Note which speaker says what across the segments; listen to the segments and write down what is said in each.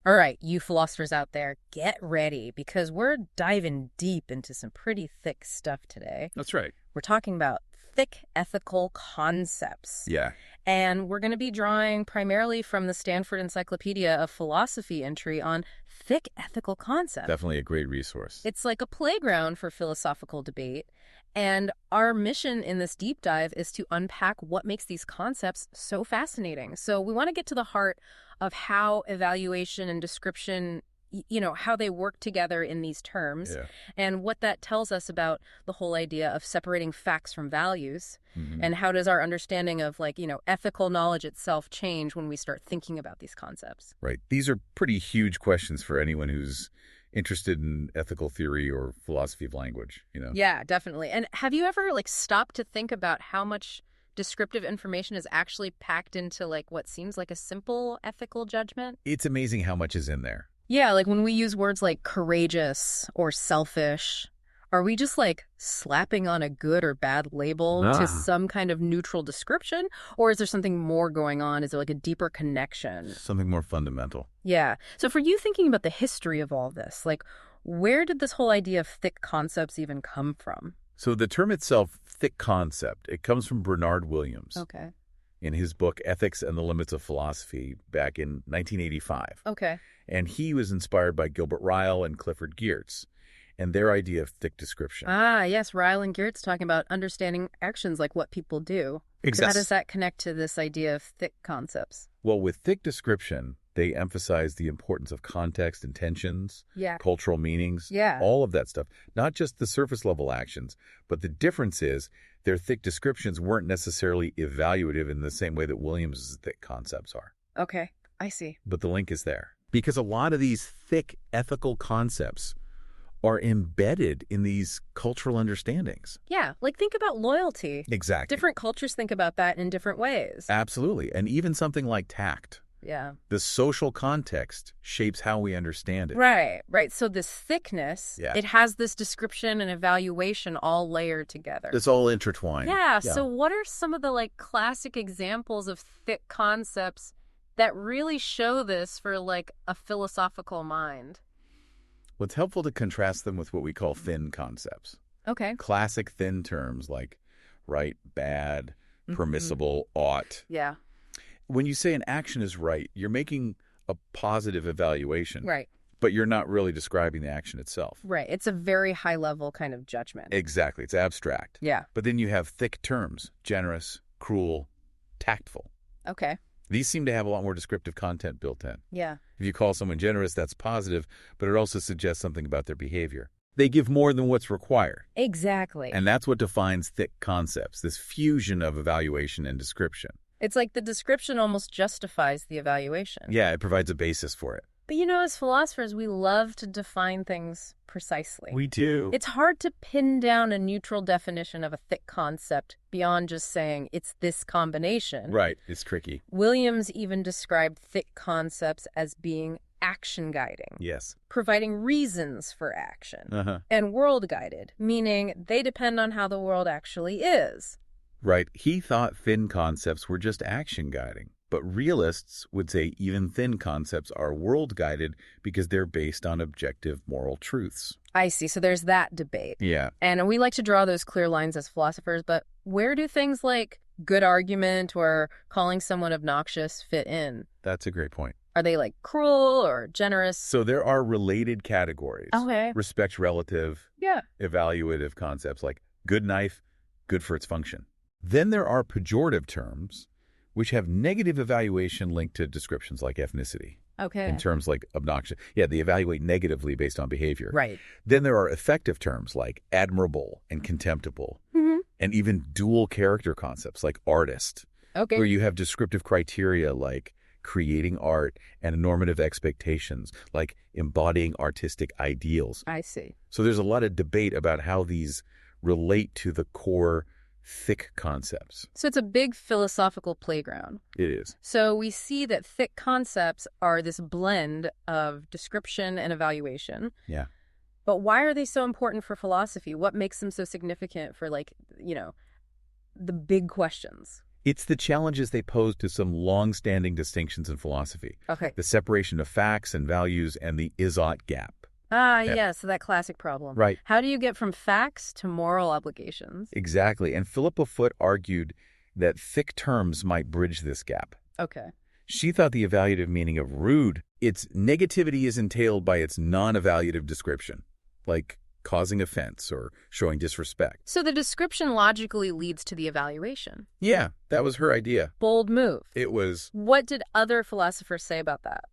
Speaker 1: All right, you philosophers out there, get ready because we're diving deep into some pretty thick stuff today.
Speaker 2: That's right.
Speaker 1: We're talking about thick ethical concepts.
Speaker 2: Yeah,
Speaker 1: And we're going to be drawing primarily from the Stanford Encyclopedia of Philosophy entry on thick ethical concepts.
Speaker 2: definitely a great resource.
Speaker 1: It's like a playground for philosophical debate. And our mission in this deep dive is to unpack what makes these concepts so fascinating. So we want to get to the heart of how evaluation and description, how they work together in these terms
Speaker 2: Yeah.
Speaker 1: and what that tells us about the whole idea of separating facts from values.
Speaker 2: Mhm.
Speaker 1: And how does our understanding of ethical knowledge itself change when we start thinking about these concepts?
Speaker 2: Right. These are pretty huge questions for anyone who's interested in ethical theory or philosophy of language.
Speaker 1: Yeah, definitely. And have you ever stopped to think about how much descriptive information is actually packed into what seems like a simple ethical judgment?
Speaker 2: It's amazing how much is in there.
Speaker 1: Yeah, like when we use words like courageous or selfish, are we just slapping on a good or bad label to some kind of neutral description? Or is there something more going on? Is there a deeper connection?
Speaker 2: Something more fundamental.
Speaker 1: Yeah. So for you thinking about the history of all this, where did this whole idea of thick concepts even come from?
Speaker 2: So the term itself, thick concept, it comes from Bernard Williams
Speaker 1: Okay.
Speaker 2: in his book Ethics and the Limits of Philosophy back in 1985.
Speaker 1: Okay.
Speaker 2: And he was inspired by Gilbert Ryle and Clifford Geertz and their idea of thick description.
Speaker 1: Ah, yes, Ryle and Geertz talking about understanding actions like what people do.
Speaker 2: Exactly.
Speaker 1: How does that connect to this idea of thick concepts?
Speaker 2: Well, with thick description, they emphasize the importance of context, intentions,
Speaker 1: Yeah.
Speaker 2: cultural meanings,
Speaker 1: Yeah.
Speaker 2: all of that stuff. Not just the surface level actions, but the difference is their thick descriptions weren't necessarily evaluative in the same way that Williams's thick concepts are.
Speaker 1: Okay, I see.
Speaker 2: But the link is there. Because a lot of these thick ethical concepts are embedded in these cultural understandings.
Speaker 1: Yeah, think about loyalty.
Speaker 2: Exactly.
Speaker 1: Different cultures think about that in different ways.
Speaker 2: Absolutely. And even something like tact.
Speaker 1: Yeah.
Speaker 2: The social context shapes how we understand it.
Speaker 1: Right, right. So this thickness,
Speaker 2: Yeah.
Speaker 1: it has this description and evaluation all layered together.
Speaker 2: It's all intertwined.
Speaker 1: Yeah, so what are some of the classic examples of thick concepts that really show this for a philosophical mind?
Speaker 2: Well, it's helpful to contrast them with what we call thin concepts.
Speaker 1: Okay.
Speaker 2: Classic thin terms like right, bad,
Speaker 1: Mhm.
Speaker 2: permissible, ought.
Speaker 1: Yeah.
Speaker 2: When you say an action is right, you're making a positive evaluation,
Speaker 1: Right.
Speaker 2: but you're not really describing the action itself.
Speaker 1: Right. It's a very high level kind of judgment.
Speaker 2: Exactly. It's abstract.
Speaker 1: Yeah.
Speaker 2: But then you have thick terms, generous, cruel, tactful.
Speaker 1: Okay.
Speaker 2: These seem to have a lot more descriptive content built in.
Speaker 1: Yeah.
Speaker 2: If you call someone generous, that's positive, but it also suggests something about their behavior. They give more than what's required.
Speaker 1: Exactly.
Speaker 2: And that's what defines thick concepts, this fusion of evaluation and description.
Speaker 1: It's like the description almost justifies the evaluation.
Speaker 2: Yeah, it provides a basis for it.
Speaker 1: But as philosophers, we love to define things precisely.
Speaker 2: We do.
Speaker 1: It's hard to pin down a neutral definition of a thick concept beyond just saying it's this combination.
Speaker 2: Right. It's tricky.
Speaker 1: Williams even described thick concepts as being action guiding,
Speaker 2: Yes.
Speaker 1: providing reasons for action,
Speaker 2: Uh-huh.
Speaker 1: and world guided, meaning they depend on how the world actually is.
Speaker 2: Right. He thought thin concepts were just action guiding. But realists would say even thin concepts are world guided because they're based on objective moral truths.
Speaker 1: I see. So there's that debate.
Speaker 2: Yeah.
Speaker 1: And we like to draw those clear lines as philosophers, but where do things like good argument or calling someone obnoxious fit in?
Speaker 2: That's a great point.
Speaker 1: Are they cruel or generous?
Speaker 2: So there are related categories.
Speaker 1: Okay.
Speaker 2: Respect relative,
Speaker 1: Yeah.
Speaker 2: evaluative concepts like good knife, good for its function. Then there are pejorative terms which have negative evaluation linked to descriptions like ethnicity.
Speaker 1: Okay.
Speaker 2: In terms like obnoxious. Yeah, they evaluate negatively based on behavior.
Speaker 1: Right.
Speaker 2: Then there are effective terms like admirable and contemptible,
Speaker 1: Mm-hmm.
Speaker 2: and even dual character concepts like artist,
Speaker 1: Okay.
Speaker 2: where you have descriptive criteria like creating art and normative expectations like embodying artistic ideals.
Speaker 1: I see.
Speaker 2: So there's a lot of debate about how these relate to the core thick concepts.
Speaker 1: So it's a big philosophical playground.
Speaker 2: It is.
Speaker 1: So we see that thick concepts are this blend of description and evaluation.
Speaker 2: Yeah.
Speaker 1: But why are they so important for philosophy? What makes them so significant for the big questions?
Speaker 2: It's the challenges they pose to some long-standing distinctions in philosophy.
Speaker 1: Okay.
Speaker 2: The separation of facts and values and the is-ought gap.
Speaker 1: Ah,
Speaker 2: Yeah.
Speaker 1: yeah, so that classic problem.
Speaker 2: Right.
Speaker 1: How do you get from facts to moral obligations?
Speaker 2: Exactly. And Philippa Foot argued that thick terms might bridge this gap.
Speaker 1: Okay.
Speaker 2: She thought the evaluative meaning of rude, its negativity is entailed by its non-evaluative description, like causing offense or showing disrespect.
Speaker 1: So the description logically leads to the evaluation.
Speaker 2: Yeah, that was her idea.
Speaker 1: Bold move.
Speaker 2: It was,
Speaker 1: What did other philosophers say about that?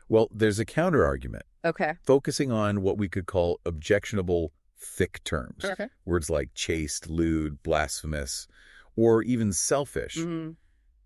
Speaker 2: well, there's a counter-argument,
Speaker 1: Okay.
Speaker 2: focusing on what we could call objectionable thick terms.
Speaker 1: Okay.
Speaker 2: Words like chaste, lewd, blasphemous, or even selfish.
Speaker 1: Mm-hmm.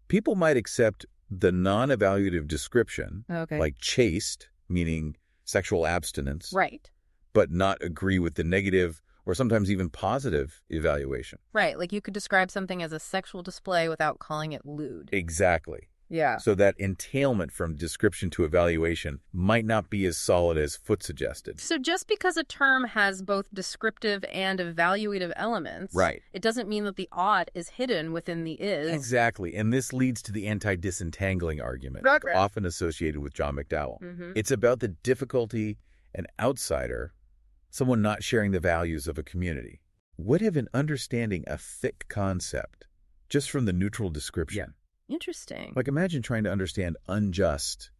Speaker 2: People might accept the non-evaluative description,
Speaker 1: Okay.
Speaker 2: like chaste, meaning sexual abstinence,
Speaker 1: Right.
Speaker 2: but not agree with the negative or sometimes even positive evaluation.
Speaker 1: Right. Like you could describe something as a sexual display without calling it lewd.
Speaker 2: Exactly.
Speaker 1: Yeah.
Speaker 2: So that entailment from description to evaluation might not be as solid as Foot suggested.
Speaker 1: So just because a term has both descriptive and evaluative elements,
Speaker 2: Right.
Speaker 1: it doesn't mean that the ought is hidden within the is.
Speaker 2: Exactly. And this leads to the anti-disentangling argument,
Speaker 1: Okay.
Speaker 2: often associated with John McDowell.
Speaker 1: Mm-hmm.
Speaker 2: It's about the difficulty an outsider, someone not sharing the values of a community, would have in understanding a thick concept just from the neutral description.
Speaker 1: Interesting.
Speaker 2: Like imagine trying to understand unjust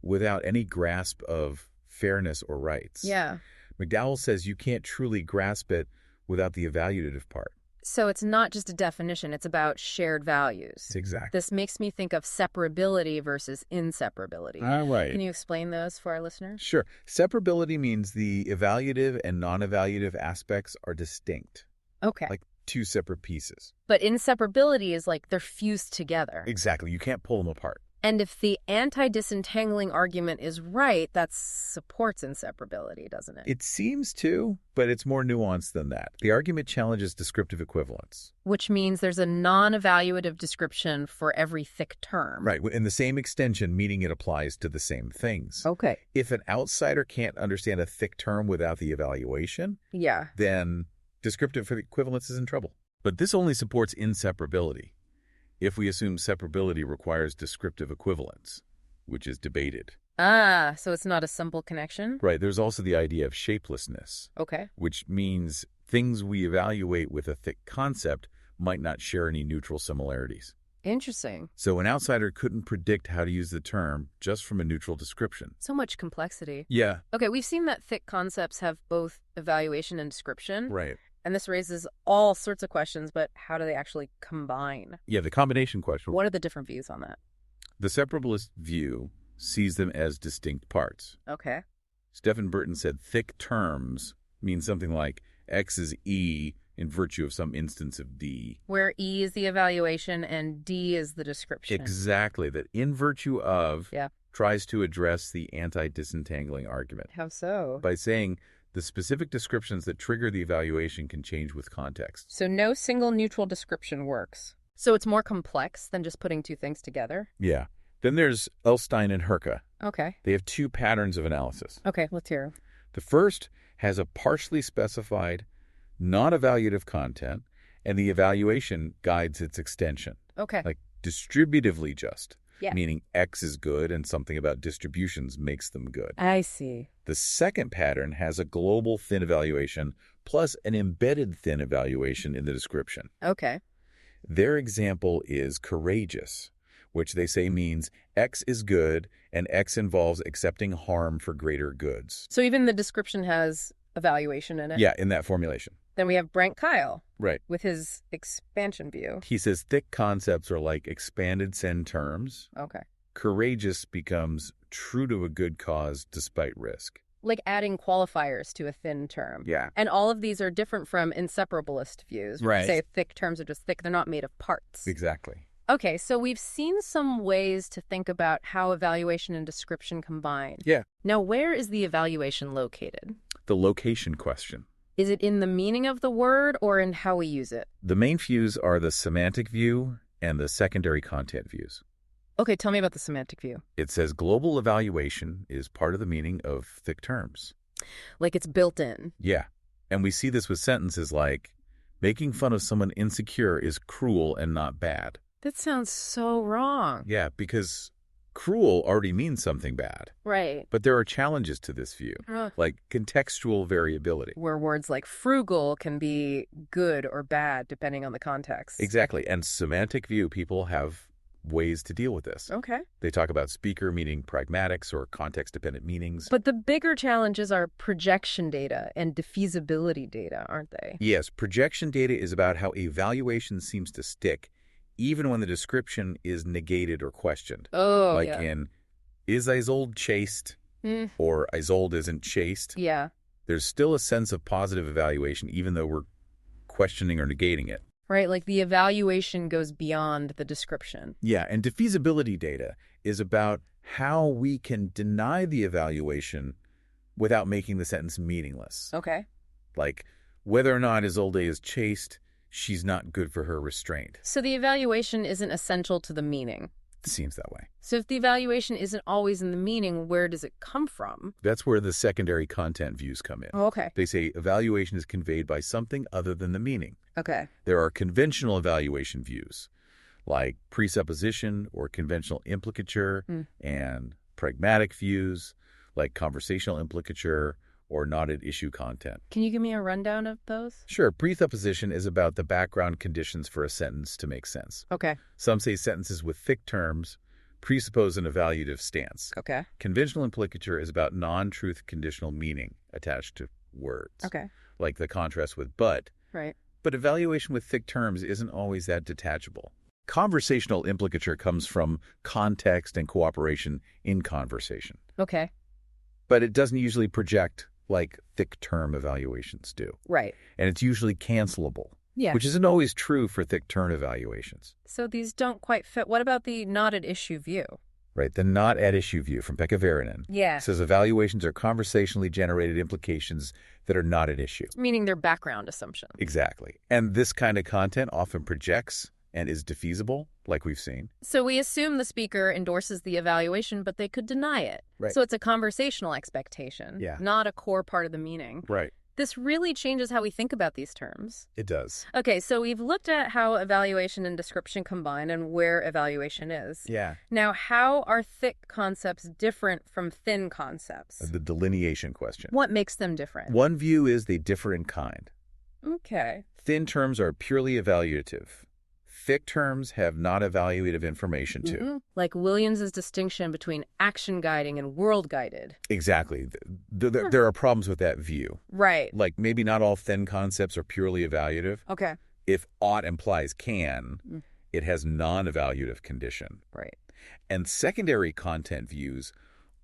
Speaker 2: without any grasp of fairness or rights.
Speaker 1: Yeah.
Speaker 2: McDowell says you can't truly grasp it without the evaluative part.
Speaker 1: So it's not just a definition, it's about shared values.
Speaker 2: Exactly.
Speaker 1: This makes me think of separability versus inseparability.
Speaker 2: All right.
Speaker 1: Can you explain those for our listeners?
Speaker 2: Sure. Separability means the evaluative and non-evaluative aspects are distinct,
Speaker 1: Okay.
Speaker 2: like two separate pieces.
Speaker 1: But inseparability is like they're fused together.
Speaker 2: Exactly. You can't pull them apart.
Speaker 1: And if the anti-disentangling argument is right, that supports inseparability, doesn't it?
Speaker 2: It seems to, but it's more nuanced than that. The argument challenges descriptive equivalence.
Speaker 1: Which means there's a non-evaluative description for every thick term.
Speaker 2: Right. In the same extension, meaning it applies to the same things.
Speaker 1: Okay.
Speaker 2: If an outsider can't understand a thick term without the evaluation,
Speaker 1: Yeah.
Speaker 2: then descriptive equivalence is in trouble. But this only supports inseparability if we assume separability requires descriptive equivalence, which is debated.
Speaker 1: Ah, so it's not a simple connection?
Speaker 2: Right. There's also the idea of shapelessness,
Speaker 1: Okay.
Speaker 2: which means things we evaluate with a thick concept might not share any neutral similarities.
Speaker 1: Interesting.
Speaker 2: So an outsider couldn't predict how to use the term just from a neutral description.
Speaker 1: So much complexity.
Speaker 2: Yeah.
Speaker 1: Okay, we've seen that thick concepts have both evaluation and description.
Speaker 2: Right.
Speaker 1: And this raises all sorts of questions, but how do they actually combine?
Speaker 2: Yeah, the combination question.
Speaker 1: What are the different views on that?
Speaker 2: The separabilist view sees them as distinct parts.
Speaker 1: Okay.
Speaker 2: Stephen Burton said thick terms mean something like X is E in virtue of some instance of D.
Speaker 1: Where E is the evaluation and D is the description.
Speaker 2: Exactly. That in virtue of
Speaker 1: Yeah.
Speaker 2: tries to address the anti-disentangling argument
Speaker 1: How so?
Speaker 2: by saying the specific descriptions that trigger the evaluation can change with context.
Speaker 1: So no single neutral description works. So it's more complex than just putting two things together?
Speaker 2: Yeah. Then there's Elstein and Herka.
Speaker 1: Okay.
Speaker 2: They have two patterns of analysis.
Speaker 1: Okay, let's hear.
Speaker 2: The first has a partially specified, non-evaluative content, and the evaluation guides its extension,
Speaker 1: Okay.
Speaker 2: like distributively just,
Speaker 1: Yeah.
Speaker 2: meaning X is good and something about distributions makes them good.
Speaker 1: I see.
Speaker 2: The second pattern has a global thin evaluation plus an embedded thin evaluation in the description.
Speaker 1: Okay.
Speaker 2: Their example is courageous, which they say means X is good and X involves accepting harm for greater goods.
Speaker 1: So even the description has evaluation in it?
Speaker 2: Yeah, in that formulation.
Speaker 1: Then we have Brent Kyle
Speaker 2: Right.
Speaker 1: with his expansion view.
Speaker 2: He says thick concepts are like expanded sen terms.
Speaker 1: Okay.
Speaker 2: Courageous becomes true to a good cause despite risk.
Speaker 1: Like adding qualifiers to a thin term.
Speaker 2: Yeah.
Speaker 1: And all of these are different from inseparabilist views.
Speaker 2: Right.
Speaker 1: Say thick terms are just thick. They're not made of parts.
Speaker 2: Exactly.
Speaker 1: Okay, so we've seen some ways to think about how evaluation and description combine.
Speaker 2: Yeah.
Speaker 1: Now, where is the evaluation located?
Speaker 2: The location question.
Speaker 1: Is it in the meaning of the word or in how we use it?
Speaker 2: The main views are the semantic view and the secondary content views.
Speaker 1: Okay, tell me about the semantic view.
Speaker 2: It says global evaluation is part of the meaning of thick terms.
Speaker 1: Like it's built in.
Speaker 2: Yeah. And we see this with sentences like, making fun of someone insecure is cruel and not bad.
Speaker 1: That sounds so wrong.
Speaker 2: Yeah, because cruel already means something bad.
Speaker 1: Right.
Speaker 2: But there are challenges to this view, like contextual variability.
Speaker 1: Where words like frugal can be good or bad depending on the context.
Speaker 2: Exactly. And semantic view, people have ways to deal with this.
Speaker 1: Okay.
Speaker 2: They talk about speaker meaning pragmatics or context-dependent meanings.
Speaker 1: But the bigger challenges are projection data and defeasibility data, aren't they?
Speaker 2: Yes, projection data is about how a valuation seems to stick even when the description is negated or questioned.
Speaker 1: Oh,
Speaker 2: like
Speaker 1: yeah.
Speaker 2: in, is Isolde chaste? Or Isolde isn't chaste?
Speaker 1: Yeah.
Speaker 2: There's still a sense of positive evaluation even though we're questioning or negating it.
Speaker 1: Right, like the evaluation goes beyond the description.
Speaker 2: Yeah, and defeasibility data is about how we can deny the evaluation without making the sentence meaningless.
Speaker 1: Okay.
Speaker 2: Like, whether or not Isolde is chaste, she's not good for her restraint.
Speaker 1: So the evaluation isn't essential to the meaning.
Speaker 2: It seems that way.
Speaker 1: So if the evaluation isn't always in the meaning, where does it come from?
Speaker 2: That's where the secondary content views come in.
Speaker 1: Oh, okay.
Speaker 2: They say evaluation is conveyed by something other than the meaning.
Speaker 1: Okay.
Speaker 2: There are conventional evaluation views, like presupposition or conventional implicature, and pragmatic views, like conversational implicature or not at issue content.
Speaker 1: Can you give me a rundown of those?
Speaker 2: Sure, presupposition is about the background conditions for a sentence to make sense.
Speaker 1: Okay.
Speaker 2: Some say sentences with thick terms presuppose an evaluative stance.
Speaker 1: Okay.
Speaker 2: Conventional implicature is about non-truth conditional meaning attached to words.
Speaker 1: Okay.
Speaker 2: Like the contrast with but.
Speaker 1: Right.
Speaker 2: But evaluation with thick terms isn't always that detachable. Conversational implicature comes from context and cooperation in conversation.
Speaker 1: Okay.
Speaker 2: But it doesn't usually project like thick term evaluations do.
Speaker 1: Right.
Speaker 2: And it's usually cancelable,
Speaker 1: Yeah.
Speaker 2: which isn't always true for thick term evaluations.
Speaker 1: So these don't quite fit. What about the not at issue view?
Speaker 2: Right, the not at issue view from Pekka Väyrynen
Speaker 1: Yeah.
Speaker 2: says evaluations are conversationally generated implications that are not at issue.
Speaker 1: Meaning their background assumption.
Speaker 2: Exactly. And this kind of content often projects and is defeasible, like we've seen.
Speaker 1: So we assume the speaker endorses the evaluation, but they could deny it.
Speaker 2: Right.
Speaker 1: So it's a conversational expectation,
Speaker 2: Yeah.
Speaker 1: not a core part of the meaning.
Speaker 2: Right.
Speaker 1: This really changes how we think about these terms.
Speaker 2: It does.
Speaker 1: Okay, so we've looked at how evaluation and description combine and where evaluation is.
Speaker 2: Yeah.
Speaker 1: Now, how are thick concepts different from thin concepts?
Speaker 2: The delineation question.
Speaker 1: What makes them different?
Speaker 2: One view is they differ in kind.
Speaker 1: Okay.
Speaker 2: Thin terms are purely evaluative. Thick terms have not evaluative information too.
Speaker 1: Mhm. Like Williams's distinction between action guiding and world guided.
Speaker 2: Exactly. There are problems with that view.
Speaker 1: Right.
Speaker 2: Like maybe not all thin concepts are purely evaluative.
Speaker 1: Okay.
Speaker 2: If ought implies can, it has non-evaluative condition.
Speaker 1: Right.
Speaker 2: And secondary content views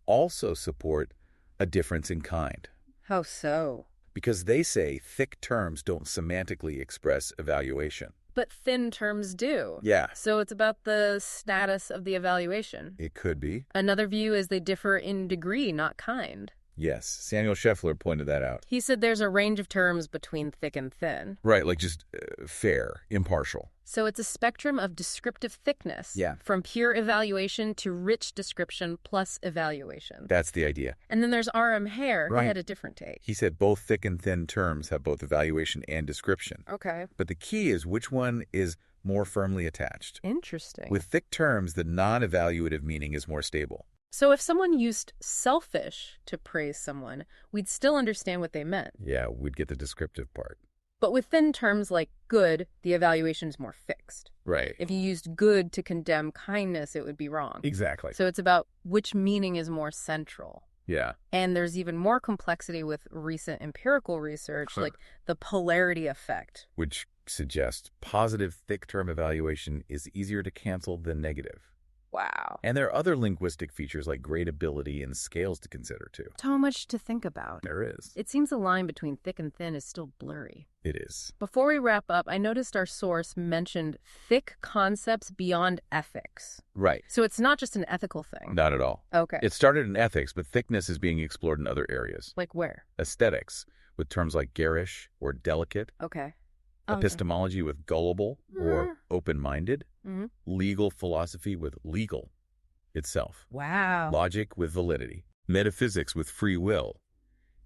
Speaker 2: also support a difference in kind
Speaker 1: How so?
Speaker 2: because they say thick terms don't semantically express evaluation.
Speaker 1: But thin terms do.
Speaker 2: Yeah,
Speaker 1: So it's about the status of the evaluation.
Speaker 2: it could be.
Speaker 1: Another view is they differ in degree, not kind.
Speaker 2: Yes, Samuel Scheffler pointed that out.
Speaker 1: He said there's a range of terms between thick and thin.
Speaker 2: Right, like just fair, impartial.
Speaker 1: So it's a spectrum of descriptive thickness.
Speaker 2: Yeah.
Speaker 1: From pure evaluation to rich description plus evaluation.
Speaker 2: That's the idea.
Speaker 1: And then there's R.M. Hare, who
Speaker 2: Right.
Speaker 1: had a different take.
Speaker 2: He said both thick and thin terms have both evaluation and description.
Speaker 1: Okay.
Speaker 2: But the key is which one is more firmly attached.
Speaker 1: Interesting.
Speaker 2: With thick terms, the non-evaluative meaning is more stable.
Speaker 1: So if someone used selfish to praise someone, we'd still understand what they meant.
Speaker 2: Yeah, we'd get the descriptive part.
Speaker 1: But with thin terms like good, the evaluation's more fixed.
Speaker 2: Right.
Speaker 1: If you used good to condemn kindness, it would be wrong.
Speaker 2: Exactly.
Speaker 1: So it's about which meaning is more central.
Speaker 2: Yeah.
Speaker 1: And there's even more complexity with recent empirical research, like the polarity effect.
Speaker 2: Which suggests positive thick term evaluation is easier to cancel than negative.
Speaker 1: Wow.
Speaker 2: And there are other linguistic features like gradability and scales to consider too.
Speaker 1: So much to think about.
Speaker 2: There is.
Speaker 1: It seems the line between thick and thin is still blurry.
Speaker 2: It is.
Speaker 1: Before we wrap up, I noticed our source mentioned thick concepts beyond ethics.
Speaker 2: Right.
Speaker 1: So it's not just an ethical thing.
Speaker 2: Not at all.
Speaker 1: Okay.
Speaker 2: It started in ethics, but thickness is being explored in other areas.
Speaker 1: Like where?
Speaker 2: Aesthetics, with terms like garish or delicate.
Speaker 1: Okay.
Speaker 2: Epistemology with gullible or open-minded.
Speaker 1: Mm-hmm.
Speaker 2: Legal philosophy with legal itself.
Speaker 1: Wow.
Speaker 2: Logic with validity. Metaphysics with free will.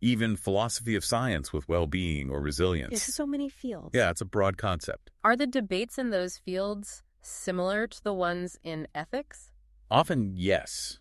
Speaker 2: Even philosophy of science with well-being or resilience.
Speaker 1: There's so many fields.
Speaker 2: Yeah, it's a broad concept.
Speaker 1: Are the debates in those fields similar to the ones in ethics?
Speaker 2: Often, yes.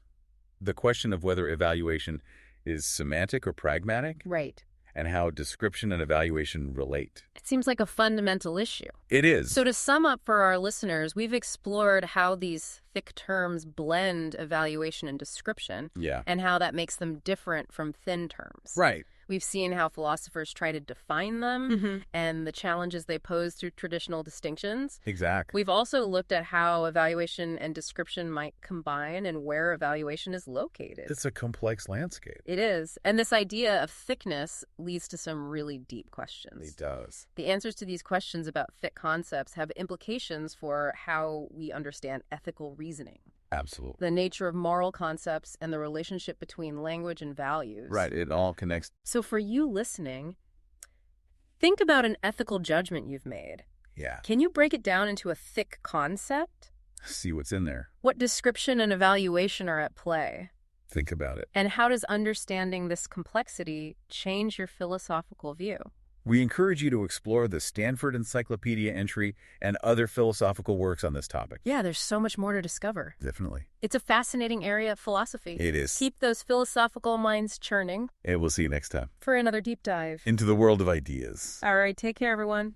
Speaker 2: The question of whether evaluation is semantic or pragmatic,
Speaker 1: Right.
Speaker 2: and how description and evaluation relate.
Speaker 1: It seems like a fundamental issue.
Speaker 2: It is.
Speaker 1: So to sum up for our listeners, we've explored how these thick terms blend evaluation and description,
Speaker 2: Yeah.
Speaker 1: and how that makes them different from thin terms.
Speaker 2: Right.
Speaker 1: We've seen how philosophers try to define them and the challenges they pose through traditional distinctions.
Speaker 2: Exactly.
Speaker 1: We've also looked at how evaluation and description might combine and where evaluation is located.
Speaker 2: It's a complex landscape.
Speaker 1: It is. And this idea of thickness leads to some really deep questions.
Speaker 2: It does.
Speaker 1: The answers to these questions about thick concepts have implications for how we understand ethical reasoning,
Speaker 2: Absolutely.
Speaker 1: the nature of moral concepts, and the relationship between language and values.
Speaker 2: Right. It all connects.
Speaker 1: So for you listening, think about an ethical judgment you've made.
Speaker 2: Yeah.
Speaker 1: Can you break it down into a thick concept?
Speaker 2: See what's in there.
Speaker 1: What description and evaluation are at play?
Speaker 2: Think about it.
Speaker 1: And how does understanding this complexity change your philosophical view?
Speaker 2: We encourage you to explore the Stanford Encyclopedia entry and other philosophical works on this topic.
Speaker 1: Yeah, there's so much more to discover.
Speaker 2: Definitely.
Speaker 1: It's a fascinating area of philosophy.
Speaker 2: It is.
Speaker 1: Keep those philosophical minds churning
Speaker 2: And we'll see you next time.
Speaker 1: for another deep dive.
Speaker 2: Into the world of ideas.
Speaker 1: All right, take care, everyone.